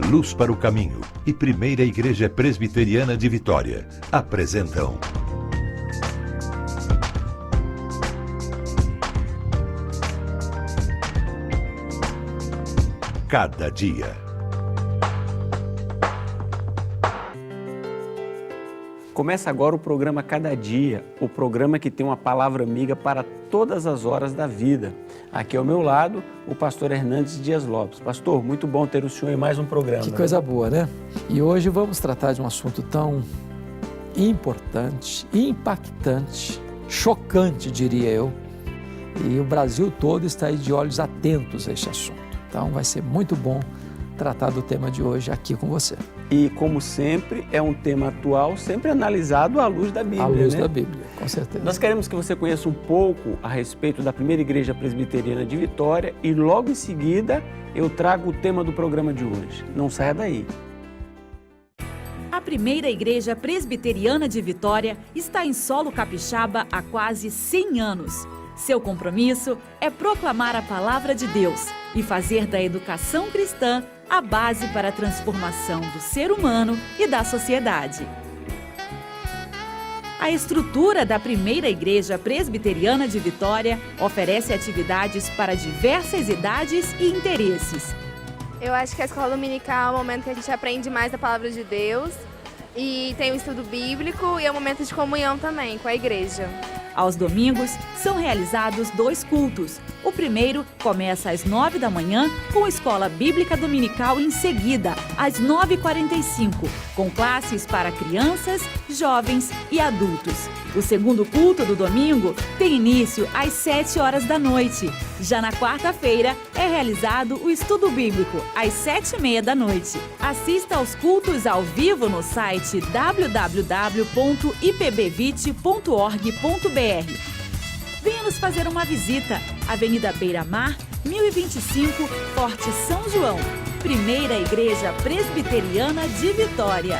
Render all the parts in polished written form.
Luz para o Caminho e Primeira Igreja Presbiteriana de Vitória apresentam Cada Dia. Começa agora o programa Cada Dia, o programa que tem uma palavra amiga para todas as horas da vida. Aqui ao meu lado, o pastor Hernandes Dias Lopes. Pastor, muito bom ter o senhor em mais um programa. Que coisa boa, né? E hoje vamos tratar de um assunto tão importante, impactante, chocante, diria eu. E o Brasil todo está aí de olhos atentos a este assunto. Então vai ser muito bom tratar do tema de hoje aqui com você. E como sempre, é um tema atual, sempre analisado à luz da Bíblia, À luz né? da Bíblia, com certeza. Nós queremos que você conheça um pouco a respeito da Primeira Igreja Presbiteriana de Vitória e logo em seguida eu trago o tema do programa de hoje. Não saia daí. A Primeira Igreja Presbiteriana de Vitória está em solo capixaba há quase 100 anos. Seu compromisso é proclamar a palavra de Deus e fazer da educação cristã a base para a transformação do ser humano e da sociedade. A estrutura da Primeira Igreja Presbiteriana de Vitória oferece atividades para diversas idades e interesses. Eu acho que a escola dominical é o momento que a gente aprende mais da palavra de Deus e tem o estudo bíblico e é um momento de comunhão também com a igreja. Aos domingos, são realizados 2 cultos. O primeiro começa às 9 da manhã, com Escola Bíblica Dominical em seguida, às 9h45, com classes para crianças, jovens e adultos. O segundo culto do domingo tem início às 7 horas da noite. Já na quarta-feira, é realizado o estudo bíblico, às 7h30 da noite. Assista aos cultos ao vivo no site www.ipbvite.org.br. Venha nos fazer uma visita. Avenida Beira Mar, 1025, Forte São João. Primeira Igreja Presbiteriana de Vitória.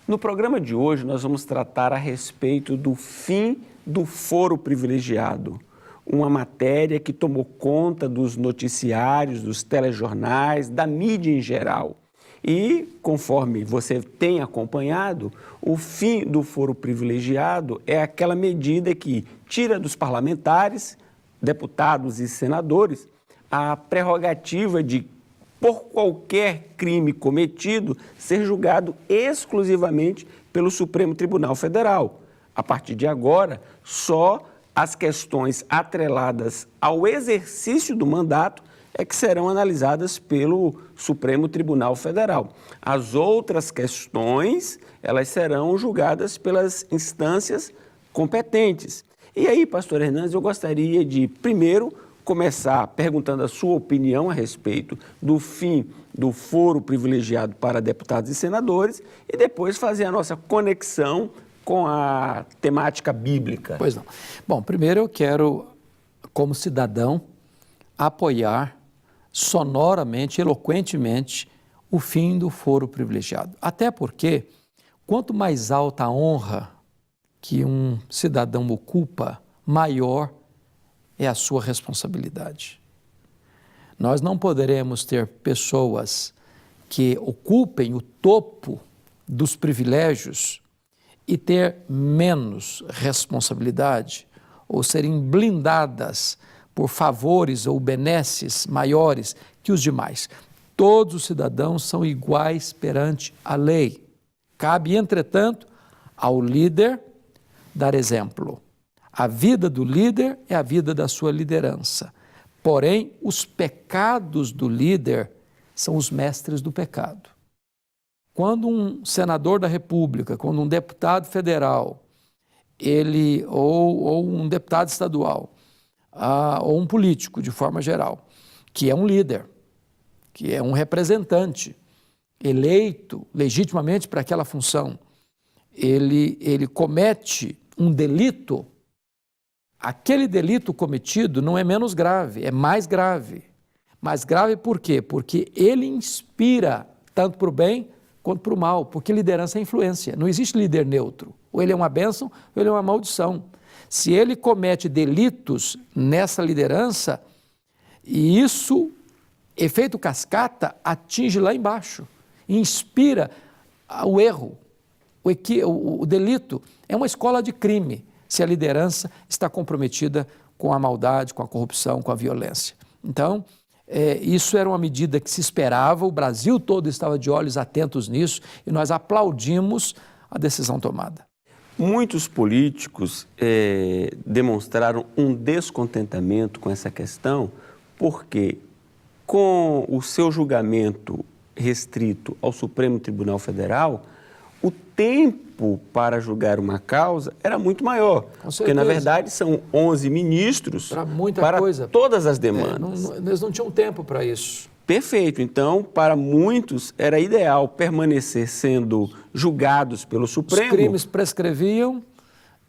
No programa de hoje, nós vamos tratar a respeito do fim do foro privilegiado. Uma matéria que tomou conta dos noticiários, dos telejornais, da mídia em geral. E, conforme você tem acompanhado, o fim do foro privilegiado é aquela medida que tira dos parlamentares, deputados e senadores, a prerrogativa de, por qualquer crime cometido, ser julgado exclusivamente pelo Supremo Tribunal Federal. A partir de agora, só as questões atreladas ao exercício do mandato é que serão analisadas pelo Supremo Tribunal Federal. As outras questões, elas serão julgadas pelas instâncias competentes. E aí, pastor Hernandes, eu gostaria de, primeiro, começar perguntando a sua opinião a respeito do fim do foro privilegiado para deputados e senadores e depois fazer a nossa conexão com a temática bíblica. Pois não. Bom, primeiro eu quero, como cidadão, apoiar sonoramente, eloquentemente, o fim do foro privilegiado. Até porque, quanto mais alta a honra que um cidadão ocupa, maior é a sua responsabilidade. Nós não poderemos ter pessoas que ocupem o topo dos privilégios e ter menos responsabilidade ou serem blindadas por favores ou benesses maiores que os demais. Todos os cidadãos são iguais perante a lei. Cabe, entretanto, ao líder dar exemplo. A vida do líder é a vida da sua liderança. Porém, os pecados do líder são os mestres do pecado. Quando um senador da República, quando um deputado federal, ou um deputado estadual, ou um político, de forma geral, que é um líder, que é um representante eleito legitimamente para aquela função, ele comete um delito, aquele delito cometido não é menos grave, é mais grave. Mais grave por quê? Porque ele inspira tanto para o bem quanto para o mal, porque liderança é influência, não existe líder neutro, ou ele é uma bênção ou ele é uma maldição. Se ele comete delitos nessa liderança, e isso efeito cascata atinge lá embaixo, inspira o erro, o delito. É uma escola de crime se a liderança está comprometida com a maldade, com a corrupção, com a violência. Então, isso era uma medida que se esperava, o Brasil todo estava de olhos atentos nisso e nós aplaudimos a decisão tomada. Muitos políticos demonstraram um descontentamento com essa questão, porque com o seu julgamento restrito ao Supremo Tribunal Federal, o tempo para julgar uma causa era muito maior. Porque, na verdade, são 11 ministros para todas as demandas. Eles não tinham tempo para isso. Perfeito. Então, para muitos, era ideal permanecer sendo julgados pelo Supremo. Os crimes prescreviam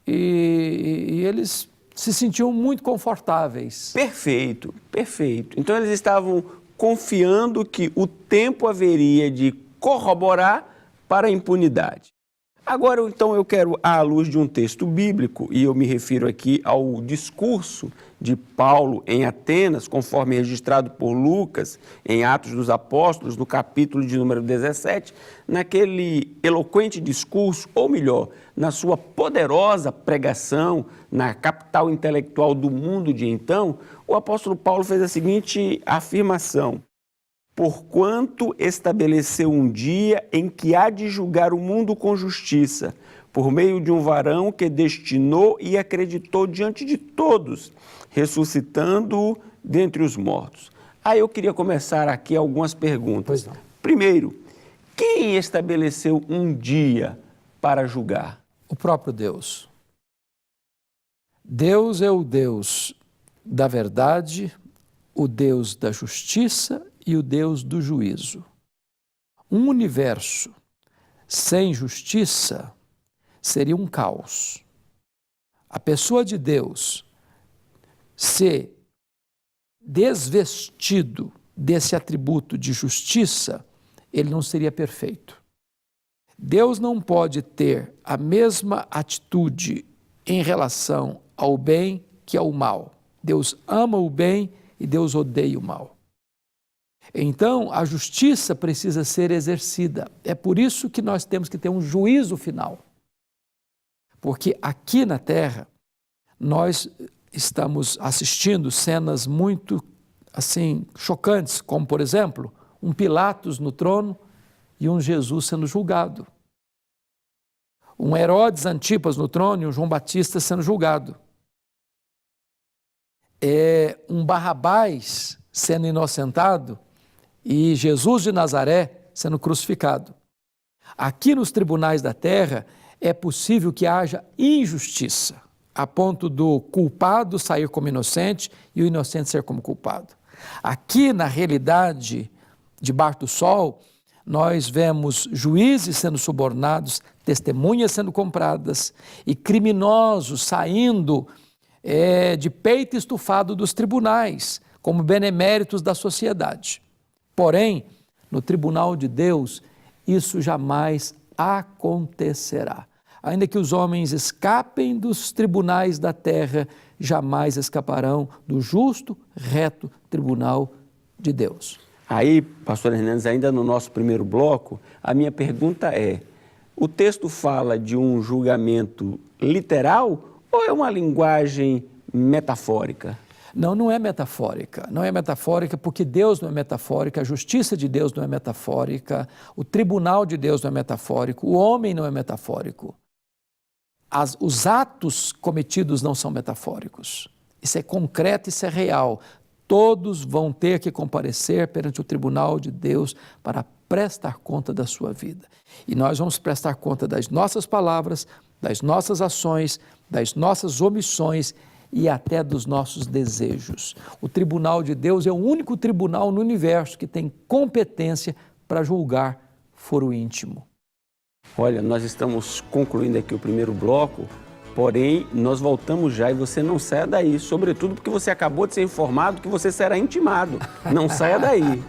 e eles se sentiam muito confortáveis. Perfeito, perfeito. Então, eles estavam confiando que o tempo haveria de corroborar para a impunidade. Agora, então, eu quero, à luz de um texto bíblico, e eu me refiro aqui ao discurso de Paulo em Atenas, conforme registrado por Lucas, em Atos dos Apóstolos, no capítulo de número 17, naquele eloquente discurso, ou melhor, na sua poderosa pregação na capital intelectual do mundo de então, o apóstolo Paulo fez a seguinte afirmação: porquanto estabeleceu um dia em que há de julgar o mundo com justiça, por meio de um varão que destinou e acreditou diante de todos, ressuscitando-o dentre os mortos. Aí eu queria começar aqui algumas perguntas. Pois não. Primeiro, quem estabeleceu um dia para julgar? O próprio Deus. Deus é o Deus da verdade, o Deus da justiça e o Deus do juízo. Um universo sem justiça seria um caos. A pessoa de Deus se desvestido desse atributo de justiça, ele não seria perfeito. Deus não pode ter a mesma atitude em relação ao bem que ao mal. Deus ama o bem e Deus odeia o mal. Então, a justiça precisa ser exercida. É por isso que nós temos que ter um juízo final. Porque aqui na Terra, nós estamos assistindo cenas muito, assim, chocantes, como, por exemplo, um Pilatos no trono e um Jesus sendo julgado. Um Herodes Antipas no trono e um João Batista sendo julgado. Um Barrabás sendo inocentado e Jesus de Nazaré sendo crucificado. Aqui nos tribunais da terra é possível que haja injustiça, a ponto do culpado sair como inocente e o inocente ser como culpado. Aqui na realidade, debaixo do sol, nós vemos juízes sendo subornados, testemunhas sendo compradas e criminosos saindo de peito estufado dos tribunais, como beneméritos da sociedade. Porém, no tribunal de Deus, isso jamais acontecerá. Ainda que os homens escapem dos tribunais da terra, jamais escaparão do justo, reto tribunal de Deus. Aí, pastor Hernandes, ainda no nosso primeiro bloco, a minha pergunta é: o texto fala de um julgamento literal ou é uma linguagem metafórica? Não é metafórica. Não é metafórica porque Deus não é metafórica, a justiça de Deus não é metafórica, o tribunal de Deus não é metafórico, o homem não é metafórico. Os atos cometidos não são metafóricos. Isso é concreto, isso é real. Todos vão ter que comparecer perante o tribunal de Deus para prestar conta da sua vida. E nós vamos prestar conta das nossas palavras, das nossas ações, das nossas omissões e até dos nossos desejos. O tribunal de Deus é o único tribunal no universo que tem competência para julgar foro íntimo. Olha, nós estamos concluindo aqui o primeiro bloco, porém nós voltamos já e você não saia daí, sobretudo porque você acabou de ser informado que você será intimado. Não saia daí.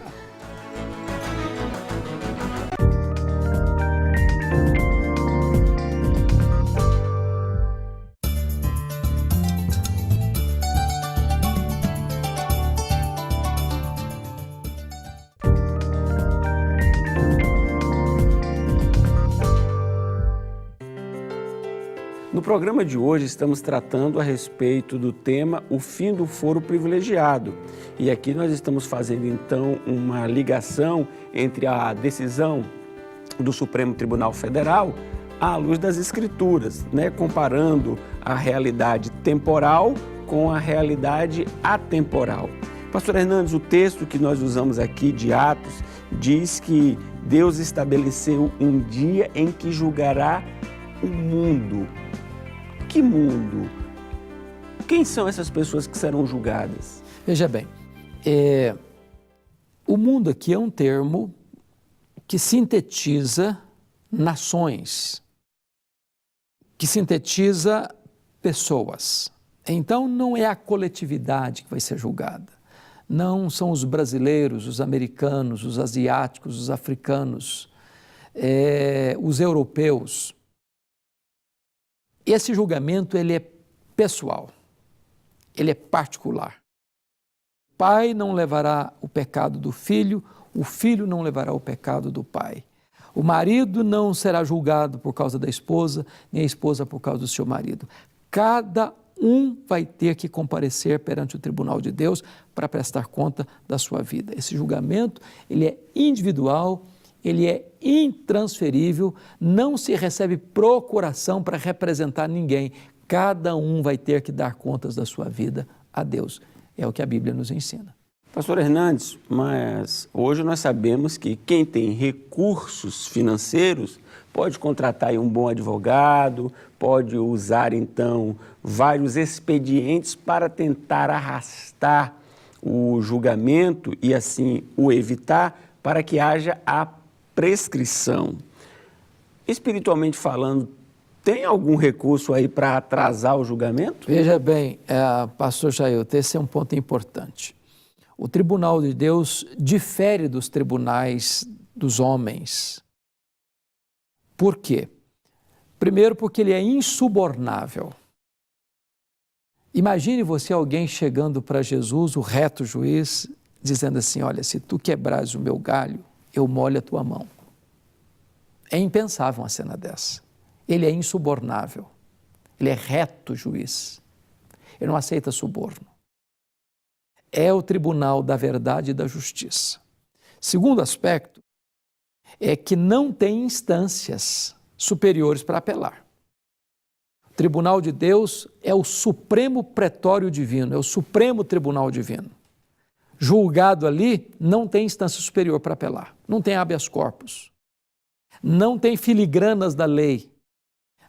No programa de hoje estamos tratando a respeito do tema O Fim do Foro Privilegiado. E aqui nós estamos fazendo então uma ligação entre a decisão do Supremo Tribunal Federal à luz das Escrituras, comparando a realidade temporal com a realidade atemporal. Pastor Hernandes, o texto que nós usamos aqui de Atos diz que Deus estabeleceu um dia em que julgará o mundo. Que mundo? Quem são essas pessoas que serão julgadas? Veja bem, o mundo aqui é um termo que sintetiza nações, que sintetiza pessoas. Então, não é a coletividade que vai ser julgada. Não são os brasileiros, os americanos, os asiáticos, os africanos, os europeus. Esse julgamento, ele é pessoal, ele é particular. O pai não levará o pecado do filho, o filho não levará o pecado do pai. O marido não será julgado por causa da esposa, nem a esposa por causa do seu marido. Cada um vai ter que comparecer perante o tribunal de Deus para prestar conta da sua vida. Esse julgamento, ele é individual, ele é intransferível, não se recebe procuração para representar ninguém. Cada um vai ter que dar contas da sua vida a Deus. É o que a Bíblia nos ensina. Pastor Hernandes, mas hoje nós sabemos que quem tem recursos financeiros pode contratar um bom advogado, pode usar então vários expedientes para tentar arrastar o julgamento e assim o evitar para que haja a prescrição. Espiritualmente falando, tem algum recurso aí para atrasar o julgamento? Veja bem, pastor Jailton, esse é um ponto importante. O tribunal de Deus difere dos tribunais dos homens. Por quê? Primeiro, porque ele é insubornável. Imagine você alguém chegando para Jesus, o reto juiz, dizendo assim, olha, se tu quebrares o meu galho, eu molho a tua mão. É impensável uma cena dessa. Ele é insubornável. Ele é reto juiz. Ele não aceita suborno. É o tribunal da verdade e da justiça. Segundo aspecto é que não tem instâncias superiores para apelar. O tribunal de Deus é o supremo pretório divino, é o supremo tribunal divino. Julgado ali, não tem instância superior para apelar, não tem habeas corpus, não tem filigranas da lei,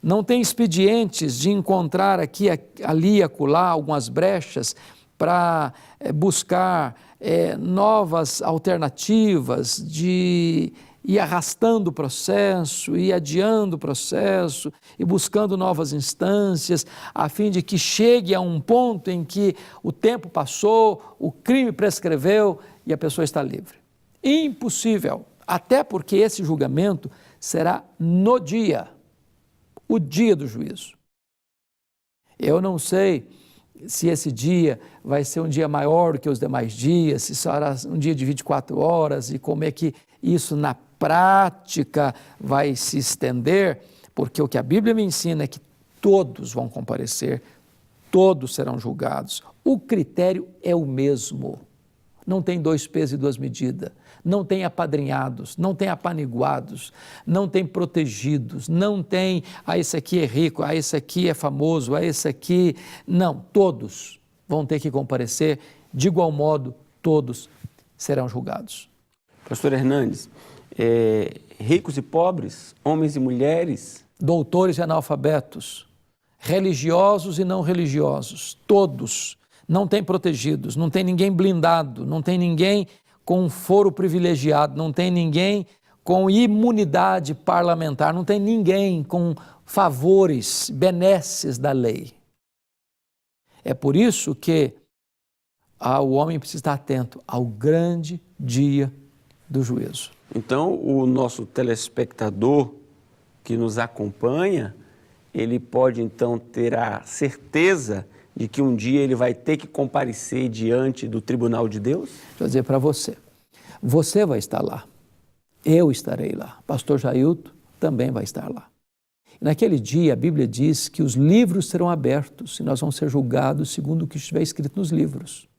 não tem expedientes de encontrar aqui, ali e acolá algumas brechas para buscar novas alternativas de ir arrastando o processo, ir adiando o processo e buscando novas instâncias, a fim de que chegue a um ponto em que o tempo passou, o crime prescreveu e a pessoa está livre. Impossível, até porque esse julgamento será no dia, o dia do juízo. Eu não sei se esse dia vai ser um dia maior do que os demais dias, se será um dia de 24 horas e como é que isso na prática vai se estender, porque o que a Bíblia me ensina é que todos vão comparecer, todos serão julgados. O critério é o mesmo. Não tem dois pesos e duas medidas, não tem apadrinhados, não tem apaniguados, não tem protegidos, não tem, esse aqui é rico, esse aqui é famoso, esse aqui... Não, todos vão ter que comparecer, de igual modo, todos serão julgados. Pastor Hernandes, ricos e pobres, homens e mulheres... Doutores e analfabetos, religiosos e não religiosos, todos não tem protegidos, não tem ninguém blindado, não tem ninguém com foro privilegiado, não tem ninguém com imunidade parlamentar, não tem ninguém com favores, benesses da lei. É por isso que o homem precisa estar atento ao grande dia do juízo. Então, o nosso telespectador que nos acompanha, ele pode então ter a certeza de que um dia ele vai ter que comparecer diante do tribunal de Deus? Vou dizer para você, você vai estar lá, eu estarei lá, pastor Jailton também vai estar lá. Naquele dia, a Bíblia diz que os livros serão abertos e nós vamos ser julgados segundo o que estiver escrito nos livros.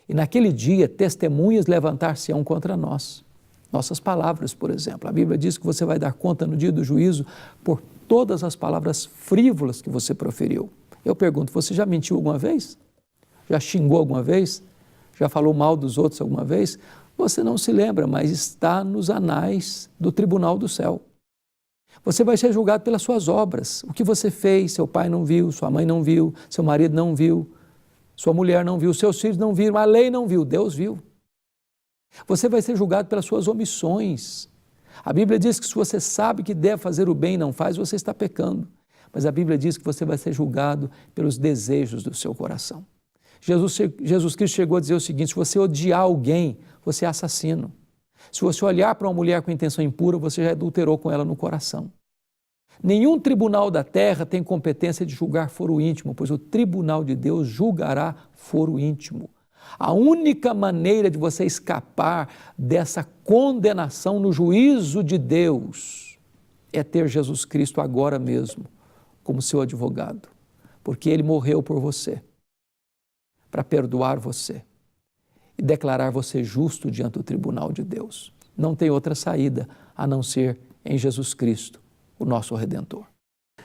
E naquele dia, testemunhas levantar-se-ão contra nós. Nossas palavras, por exemplo. A Bíblia diz que você vai dar conta no dia do juízo por todas as palavras frívolas que você proferiu. Eu pergunto, você já mentiu alguma vez? Já xingou alguma vez? Já falou mal dos outros alguma vez? Você não se lembra, mas está nos anais do tribunal do céu. Você vai ser julgado pelas suas obras. O que você fez, seu pai não viu, sua mãe não viu, seu marido não viu, sua mulher não viu, seus filhos não viram, a lei não viu, Deus viu. Você vai ser julgado pelas suas omissões. A Bíblia diz que se você sabe que deve fazer o bem e não faz, você está pecando. Mas a Bíblia diz que você vai ser julgado pelos desejos do seu coração. Jesus Cristo chegou a dizer o seguinte: se você odiar alguém, você é assassino. Se você olhar para uma mulher com intenção impura, você já adulterou com ela no coração. Nenhum tribunal da terra tem competência de julgar foro íntimo, pois o tribunal de Deus julgará foro íntimo. A única maneira de você escapar dessa condenação no juízo de Deus é ter Jesus Cristo agora mesmo como seu advogado, porque Ele morreu por você, para perdoar você e declarar você justo diante do tribunal de Deus. Não tem outra saída a não ser em Jesus Cristo, o nosso Redentor.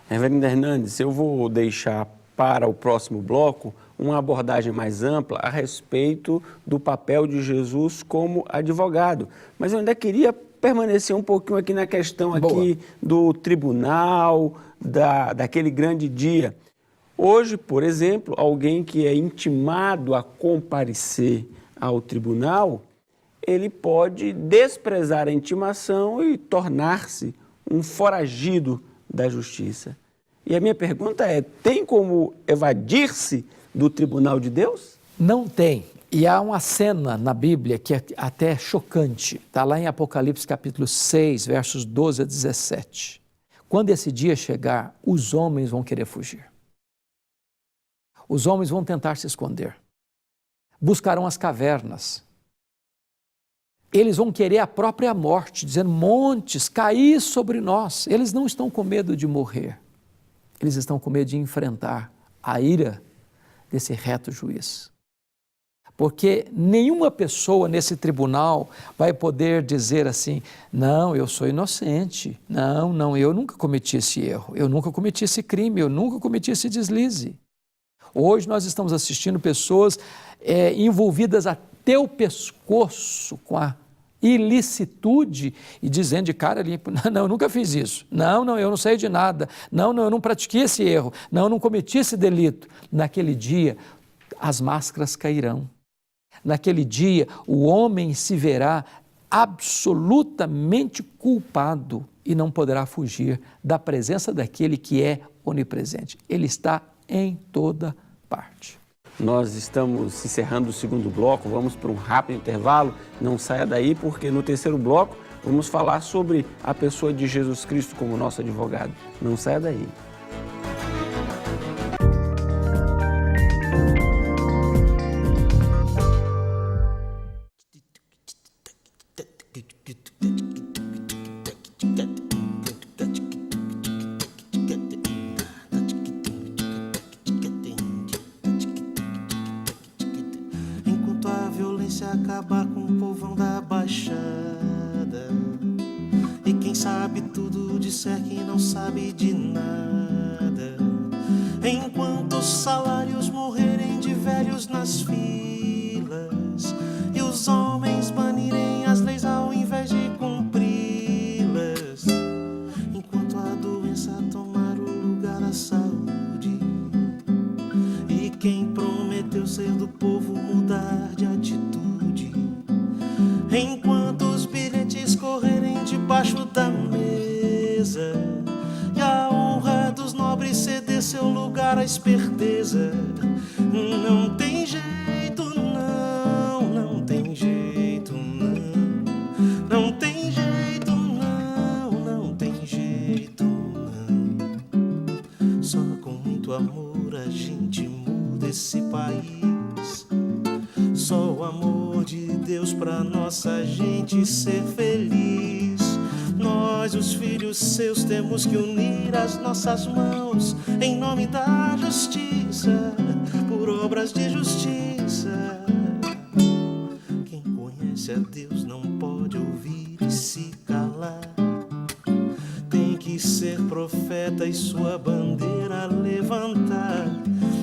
Reverendo Hernandes, eu vou deixar para o próximo bloco uma abordagem mais ampla a respeito do papel de Jesus como advogado. Mas eu ainda queria permanecer um pouquinho aqui na questão aqui do tribunal, daquele grande dia. Hoje, por exemplo, alguém que é intimado a comparecer ao tribunal, ele pode desprezar a intimação e tornar-se um foragido da justiça. E a minha pergunta é, tem como evadir-se do tribunal de Deus? Não tem. E há uma cena na Bíblia que é até chocante. Está lá em Apocalipse capítulo 6, versos 12 a 17. Quando esse dia chegar, os homens vão querer fugir. Os homens vão tentar se esconder. Buscarão as cavernas. Eles vão querer a própria morte, dizendo, montes, caí sobre nós. Eles não estão com medo de morrer. Eles estão com medo de enfrentar a ira desse reto juiz. Porque nenhuma pessoa nesse tribunal vai poder dizer assim, não, eu sou inocente, não, eu nunca cometi esse erro, eu nunca cometi esse crime, eu nunca cometi esse deslize. Hoje nós estamos assistindo pessoas envolvidas até o pescoço com a ilicitude e dizendo de cara limpa, não, eu nunca fiz isso, não, eu não sei de nada, não, eu não pratiquei esse erro, não, eu não cometi esse delito. Naquele dia, as máscaras cairão. Naquele dia, o homem se verá absolutamente culpado e não poderá fugir da presença daquele que é onipresente. Ele está em toda parte. Nós estamos encerrando o segundo bloco, vamos para um rápido intervalo. Não saia daí, porque no terceiro bloco vamos falar sobre a pessoa de Jesus Cristo como nosso advogado. Não saia daí. Acabar com o povão da Baixada. E quem sabe tudo disser que não sabe de nada. Enquanto os salários morrerem de velhos nas filas e os homens banirem as leis ao invés de cumpri-las. Enquanto a doença tomar o lugar da saúde e quem prometeu ser do povo mudar de atitude. Enquanto os bilhetes correrem debaixo da mesa e a honra dos nobres ceder seu lugar à esperteza, não tem jeito, não tem jeito, não tem jeito, não tem jeito, não. Só com muito amor a gente muda esse país. Só o amor de Deus pra nossa gente ser feliz. nós, os filhos seus, temos que unir as nossas mãos em nome da justiça, por obras de justiça. Quem conhece a Deus não pode ouvir e se calar. Tem que ser profeta e sua bandeira levantar.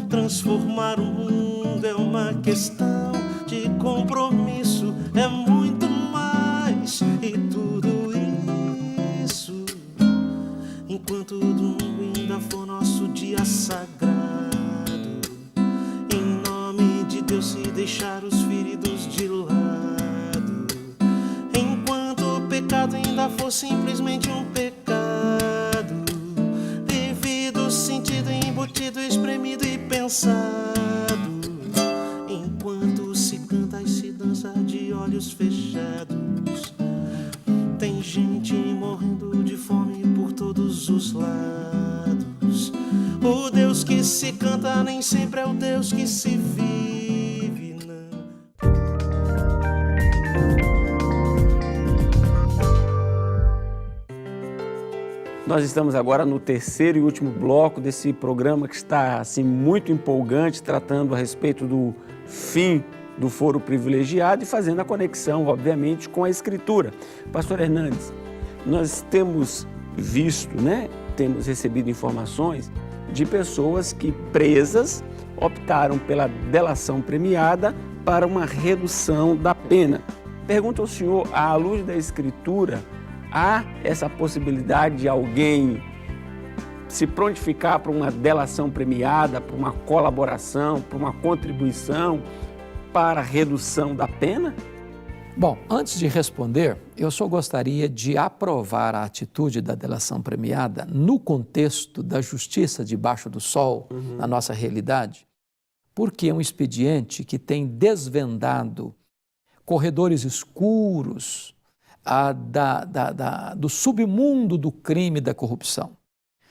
Transformar o mundo é uma questão de compromisso, é muito mais. E tudo isso enquanto o domingo ainda for nosso dia sagrado. Em nome de Deus, se deixar os feridos de lado. Enquanto o pecado ainda for simplesmente um pecado, vivido, sentido, embutido, espremido e pensado. Enquanto se canta e se dança de olhos fechados, tem gente morrendo de fome por todos os lados. O Deus que se canta nem sempre é o Deus que se vive, não. Nós estamos agora no terceiro e último bloco desse programa que está assim, muito empolgante, tratando a respeito do fim do foro privilegiado e fazendo a conexão, obviamente, com a Escritura. Pastor Hernandes, nós temos visto, temos recebido informações de pessoas que, presas, optaram pela delação premiada para uma redução da pena. Pergunto ao senhor, à luz da Escritura, há essa possibilidade de alguém se prontificar para uma delação premiada, para uma colaboração, para uma contribuição para a redução da pena? Bom, antes de responder, eu só gostaria de aprovar a atitude da delação premiada no contexto da justiça debaixo do sol, na nossa realidade, porque é um expediente que tem desvendado corredores escuros do submundo do crime e da corrupção.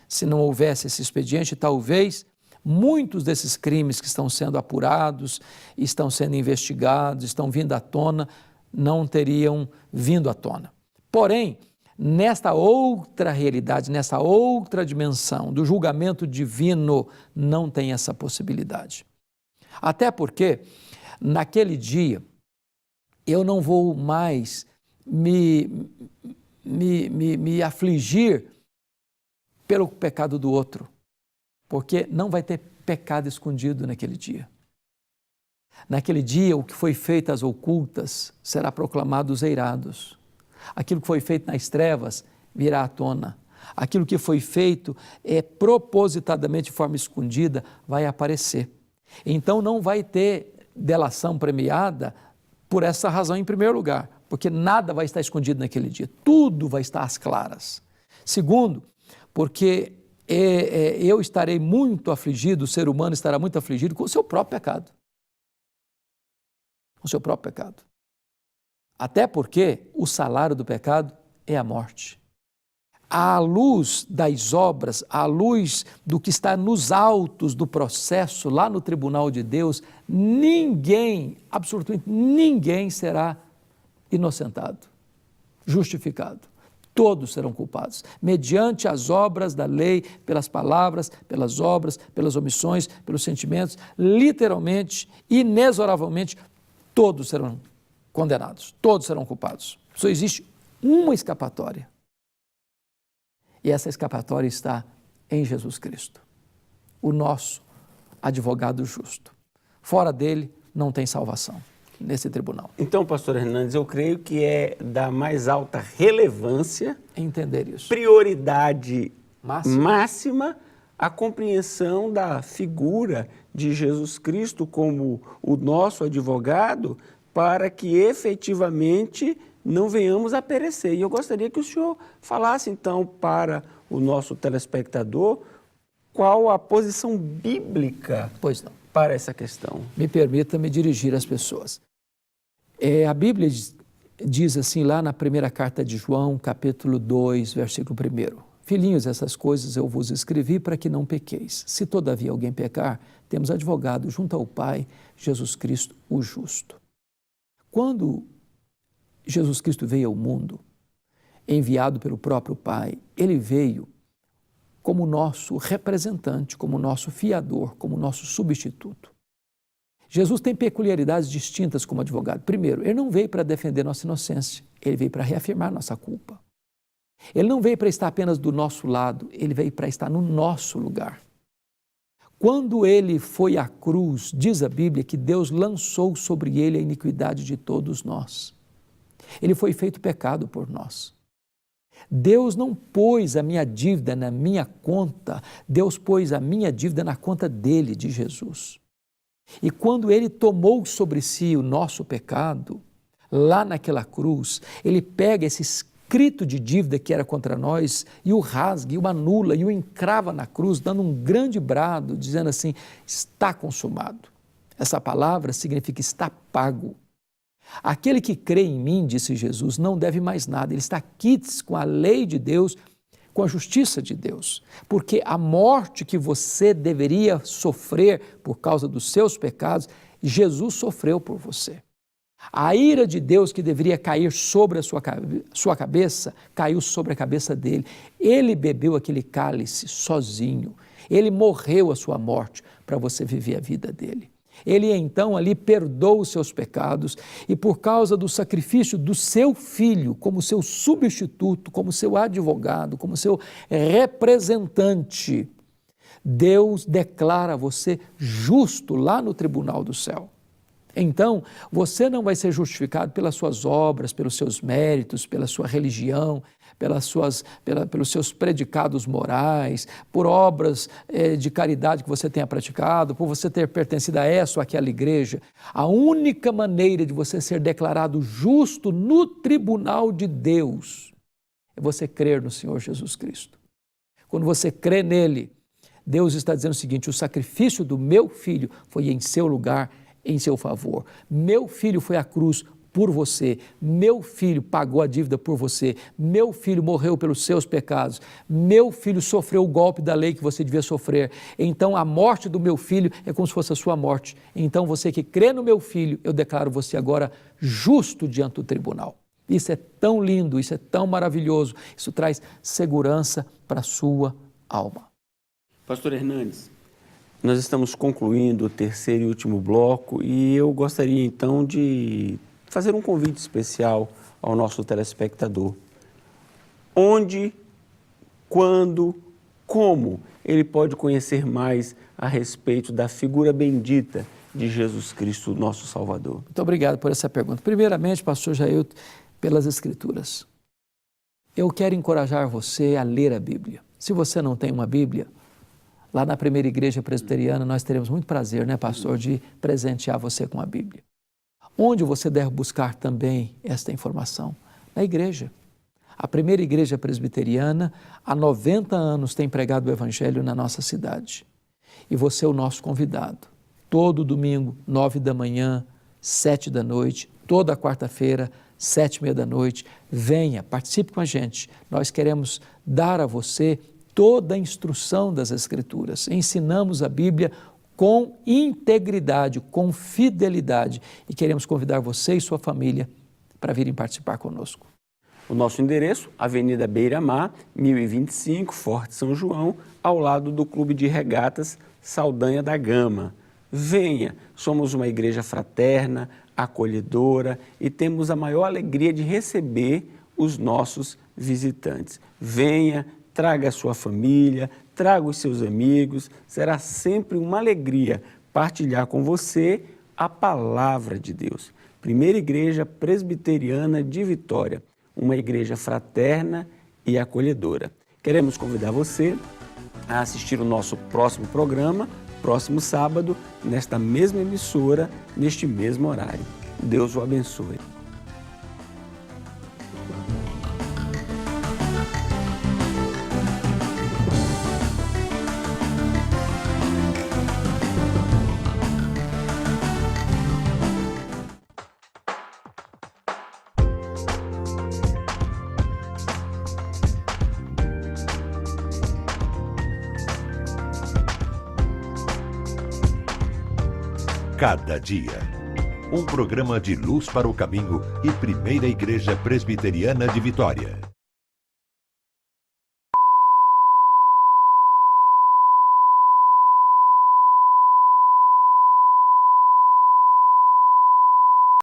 Se não houvesse esse expediente, talvez muitos desses crimes que estão sendo apurados, estão sendo investigados, estão vindo à tona, não teriam vindo à tona. Porém, nesta outra realidade, nessa outra dimensão do julgamento divino, não tem essa possibilidade. Até porque, naquele dia, eu não vou mais me afligir pelo pecado do outro, porque não vai ter pecado escondido naquele dia. Naquele dia, o que foi feito às ocultas será proclamado aos eirados. Aquilo que foi feito nas trevas virá à tona. Aquilo que foi feito propositadamente de forma escondida vai aparecer. Então não vai ter delação premiada por essa razão em primeiro lugar, porque nada vai estar escondido naquele dia, tudo vai estar às claras. Segundo, porque eu estarei muito afligido, o ser humano estará muito afligido com o seu próprio pecado. Com o seu próprio pecado. Até porque o salário do pecado é a morte. À luz das obras, à luz do que está nos autos do processo, lá no tribunal de Deus, ninguém, absolutamente ninguém será inocentado, justificado. Todos serão culpados, mediante as obras da lei, pelas palavras, pelas obras, pelas omissões, pelos sentimentos, literalmente, inexoravelmente, todos serão condenados, todos serão culpados. Só existe uma escapatória. E essa escapatória está em Jesus Cristo, o nosso advogado justo. Fora dele não tem salvação nesse tribunal. Então, pastor Hernandes, eu creio que é da mais alta relevância, entender isso, prioridade máxima a compreensão da figura de Jesus Cristo como o nosso advogado, para que efetivamente não venhamos a perecer. E eu gostaria que o senhor falasse então para o nosso telespectador qual a posição bíblica para essa questão. Me permita me dirigir às pessoas. A Bíblia diz assim lá na primeira carta de João, capítulo 2, versículo 1. Filhinhos, essas coisas eu vos escrevi para que não pequeis. Se todavia alguém pecar, temos advogado junto ao Pai, Jesus Cristo, o justo. Quando Jesus Cristo veio ao mundo, enviado pelo próprio Pai, ele veio como nosso representante, como nosso fiador, como nosso substituto. Jesus tem peculiaridades distintas como advogado. Primeiro, ele não veio para defender nossa inocência, ele veio para reafirmar nossa culpa. Ele não veio para estar apenas do nosso lado, ele veio para estar no nosso lugar. Quando ele foi à cruz, diz a Bíblia que Deus lançou sobre ele a iniquidade de todos nós. Ele foi feito pecado por nós. Deus não pôs a minha dívida na minha conta, Deus pôs a minha dívida na conta dele, de Jesus. E quando ele tomou sobre si o nosso pecado, lá naquela cruz, ele pega esse escrito de dívida que era contra nós e o rasga, e o anula, e o encrava na cruz, dando um grande brado, dizendo assim, está consumado. Essa palavra significa está pago. Aquele que crê em mim, disse Jesus, não deve mais nada, ele está quites com a lei de Deus, com a justiça de Deus, porque a morte que você deveria sofrer por causa dos seus pecados, Jesus sofreu por você. A ira de Deus que deveria cair sobre a sua cabeça, caiu sobre a cabeça dele. Ele bebeu aquele cálice sozinho, ele morreu a sua morte para você viver a vida dele. Ele então ali perdoa os seus pecados e por causa do sacrifício do seu filho, como seu substituto, como seu advogado, como seu representante, Deus declara você justo lá no tribunal do céu. Então, você não vai ser justificado pelas suas obras, pelos seus méritos, pela sua religião, pelos seus predicados morais, por obras de caridade que você tenha praticado, por você ter pertencido a essa ou aquela igreja. A única maneira de você ser declarado justo no tribunal de Deus é você crer no Senhor Jesus Cristo. Quando você crê nele, Deus está dizendo o seguinte, o sacrifício do meu filho foi em seu lugar, em seu favor. Meu filho foi à cruz por você, meu filho pagou a dívida por você, meu filho morreu pelos seus pecados, meu filho sofreu o golpe da lei que você devia sofrer, então a morte do meu filho é como se fosse a sua morte. Então você que crê no meu filho, eu declaro você agora justo diante do tribunal. Isso é tão lindo, isso é tão maravilhoso, isso traz segurança para a sua alma. Pastor Hernandes, nós estamos concluindo o terceiro e último bloco e eu gostaria então de fazer um convite especial ao nosso telespectador. Onde, quando, como ele pode conhecer mais a respeito da figura bendita de Jesus Cristo, nosso Salvador? Muito obrigado por essa pergunta. Primeiramente, pastor Jailton, pelas Escrituras. Eu quero encorajar você a ler a Bíblia. Se você não tem uma Bíblia, lá na primeira igreja presbiteriana, nós teremos muito prazer, né, pastor, de presentear você com a Bíblia. Onde você deve buscar também esta informação? Na igreja. A primeira igreja presbiteriana, há 90 anos, tem pregado o Evangelho na nossa cidade. E você é o nosso convidado. Todo domingo, 9 da manhã, 7 da noite, toda quarta-feira, 7h30 da noite. Venha, participe com a gente. Nós queremos dar a você toda a instrução das Escrituras. Ensinamos a Bíblia com integridade, com fidelidade e queremos convidar você e sua família para virem participar conosco. O nosso endereço, Avenida Beira-Mar, 1025, Forte São João, ao lado do Clube de Regatas Saldanha da Gama. Venha, somos uma igreja fraterna, acolhedora e temos a maior alegria de receber os nossos visitantes. Venha, traga a sua família, traga os seus amigos, será sempre uma alegria partilhar com você a palavra de Deus. Primeira Igreja Presbiteriana de Vitória, uma igreja fraterna e acolhedora. Queremos convidar você a assistir o nosso próximo programa, próximo sábado, nesta mesma emissora, neste mesmo horário. Deus o abençoe. Cada dia. Um programa de luz para o caminho e Primeira Igreja Presbiteriana de Vitória.